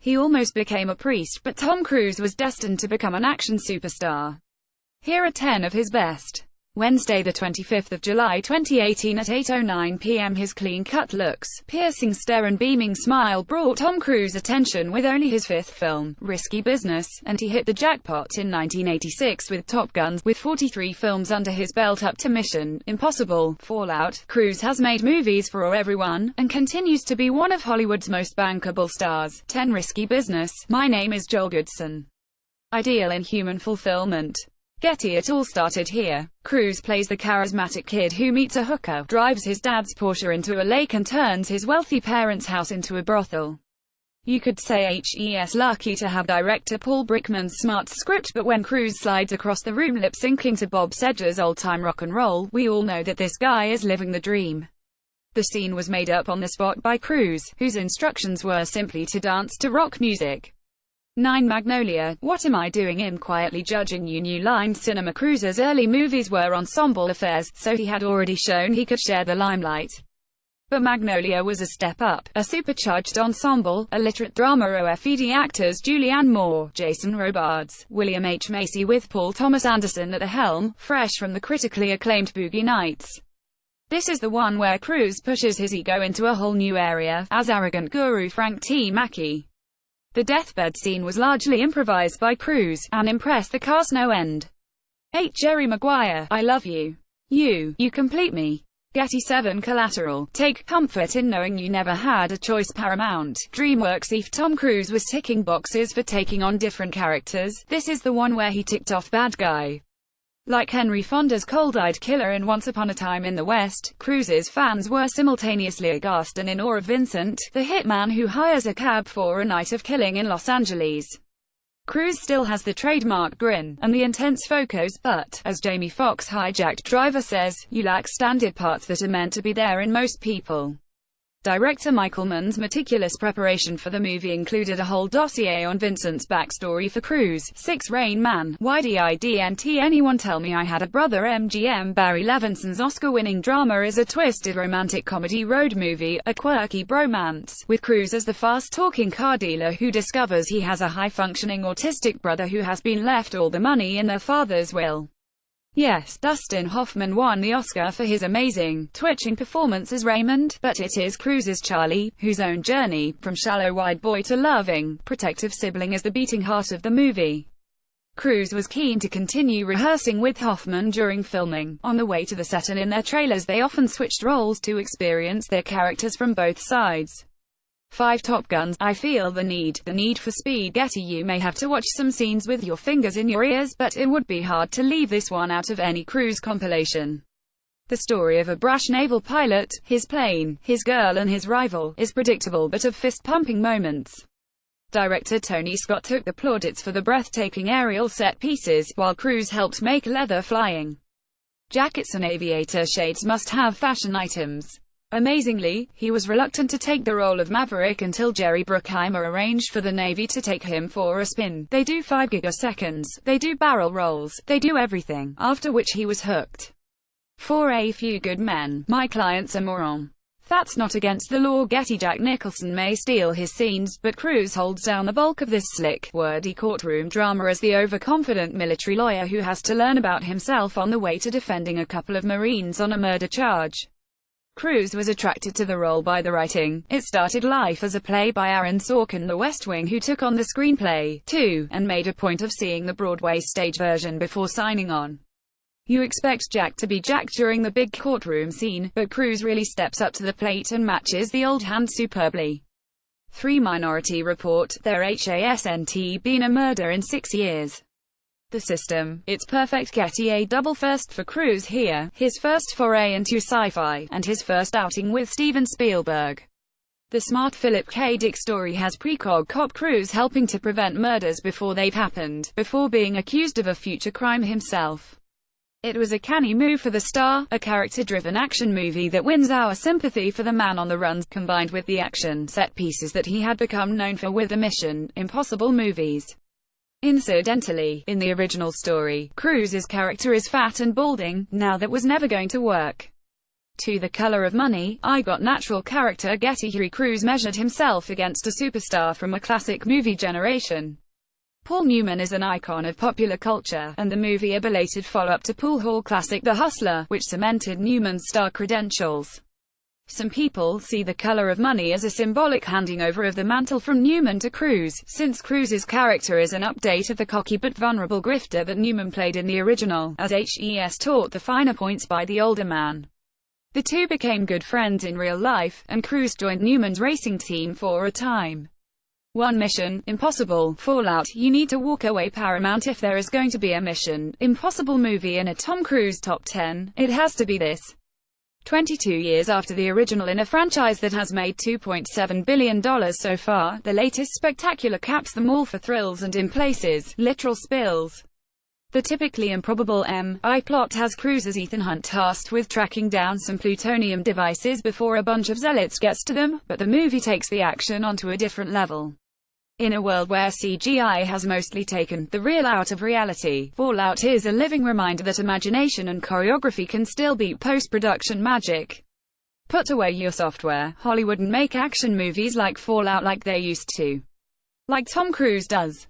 He almost became a priest, but Tom Cruise was destined to become an action superstar. Here are 10 of his best. Wednesday, the 25th of July 2018 at 8:09 p.m. His clean-cut looks, piercing stare and beaming smile brought Tom Cruise attention with only his 5th film, Risky Business, and he hit the jackpot in 1986 with Top Gun. With 43 films under his belt up to Mission Impossible, Fallout, Cruise has made movies for everyone, and continues to be one of Hollywood's most bankable stars. 10 Risky Business. My name is Joel Goodson. Ideal in human fulfillment. Getty. It all started here. Cruise plays the charismatic kid who meets a hooker, drives his dad's Porsche into a lake and turns his wealthy parents' house into a brothel. You could say he's lucky to have director Paul Brickman's smart script, but when Cruise slides across the room lip-syncing to Bob Seger's old-time rock and roll, we all know that this guy is living the dream. The scene was made up on the spot by Cruise, whose instructions were simply to dance to rock music. 9 Magnolia. What am I doing in quietly judging you? New Line Cinema. Cruise's early movies were ensemble affairs, so he had already shown he could share the limelight. But Magnolia was a step up, a supercharged ensemble, a literate drama. OFED actors Julianne Moore, Jason Robards, William H. Macy with Paul Thomas Anderson at the helm, fresh from the critically acclaimed Boogie Nights. This is the one where Cruise pushes his ego into a whole new area, as arrogant guru Frank T. Mackey. The deathbed scene was largely improvised by Cruise, and impressed the cast no end. 8 Jerry Maguire. I love you. You complete me. Getty. 7 Collateral. Take comfort in knowing you never had a choice. Paramount, DreamWorks. If Tom Cruise was ticking boxes for taking on different characters, this is the one where he ticked off bad guy. Like Henry Fonda's cold-eyed killer in Once Upon a Time in the West, Cruise's fans were simultaneously aghast and in awe of Vincent, the hitman who hires a cab for a night of killing in Los Angeles. Cruise still has the trademark grin, and the intense focus, but, as Jamie Foxx hijacked driver says, you lack standard parts that are meant to be there in most people. Director Michael Mann's meticulous preparation for the movie included a whole dossier on Vincent's backstory for Cruise. 6 Rain Man. Why didn't anyone tell me I had a brother? MGM. Barry Levinson's Oscar-winning drama is a twisted romantic comedy road movie, a quirky bromance, with Cruise as the fast-talking car dealer who discovers he has a high-functioning autistic brother who has been left all the money in their father's will. Yes, Dustin Hoffman won the Oscar for his amazing, twitching performance as Raymond, but it is Cruise's Charlie, whose own journey, from shallow-eyed boy to loving, protective sibling is the beating heart of the movie. Cruise was keen to continue rehearsing with Hoffman during filming. On the way to the set and in their trailers they often switched roles to experience their characters from both sides. 5 Top Guns. I feel the need for speed. Getty. You may have to watch some scenes with your fingers in your ears, but it would be hard to leave this one out of any Cruise compilation. The story of a brash naval pilot, his plane, his girl and his rival, is predictable but of fist-pumping moments. Director Tony Scott took the plaudits for the breathtaking aerial set pieces, while Cruise helped make leather flying jackets and aviator shades must-have fashion items. Amazingly, he was reluctant to take the role of Maverick until Jerry Bruckheimer arranged for the Navy to take him for a spin. They do 5 gigaseconds, they do barrel rolls, they do everything, after which he was hooked. 4 A Few Good Men. My client's a moron. That's not against the law. Getty. Jack Nicholson may steal his scenes, but Cruise holds down the bulk of this slick, wordy courtroom drama as the overconfident military lawyer who has to learn about himself on the way to defending a couple of Marines on a murder charge. Cruise was attracted to the role by the writing. It started life as a play by Aaron Sorkin, The West Wing, who took on the screenplay, too, and made a point of seeing the Broadway stage version before signing on. You expect Jack to be Jack during the big courtroom scene, but Cruise really steps up to the plate and matches the old hand superbly. 3 Minority Report. There hasn't been a murder in 6 years. The System. It's perfect. Getty. A double first for Cruise here, his first foray into sci-fi, and his first outing with Steven Spielberg. The smart Philip K. Dick story has precog cop Cruise helping to prevent murders before they've happened, before being accused of a future crime himself. It was a canny move for the star, a character-driven action movie that wins our sympathy for the man on the run, combined with the action set pieces that he had become known for with the Mission Impossible movies. Incidentally, in the original story, Cruise's character is fat and balding. Now that was never going to work. To The Color of Money, I Got Natural character Getty Cruz measured himself against a superstar from a classic movie generation. Paul Newman is an icon of popular culture, and the movie a belated follow-up to Pool Hall classic The Hustler, which cemented Newman's star credentials. Some people see The Color of Money as a symbolic handing over of the mantle from Newman to Cruz, since Cruz's character is an update of the cocky but vulnerable grifter that Newman played in the original, as Hes taught the finer points by the older man. The two became good friends in real life, and Cruz joined Newman's racing team for a time. One Mission Impossible Fallout. You need to walk away Paramount. If there is going to be a Mission Impossible movie in a Tom Cruise top 10, it has to be this. 22 years after the original in a franchise that has made $2.7 billion so far, the latest spectacular caps them all for thrills and, in places, literal spills. The typically improbable M.I. plot has Cruise as Ethan Hunt tasked with tracking down some plutonium devices before a bunch of zealots gets to them, but the movie takes the action onto a different level. In a world where CGI has mostly taken the real out of reality, Fallout is a living reminder that imagination and choreography can still beat post-production magic. Put away your software. Hollywood and make action movies like Fallout like they used to. Like Tom Cruise does.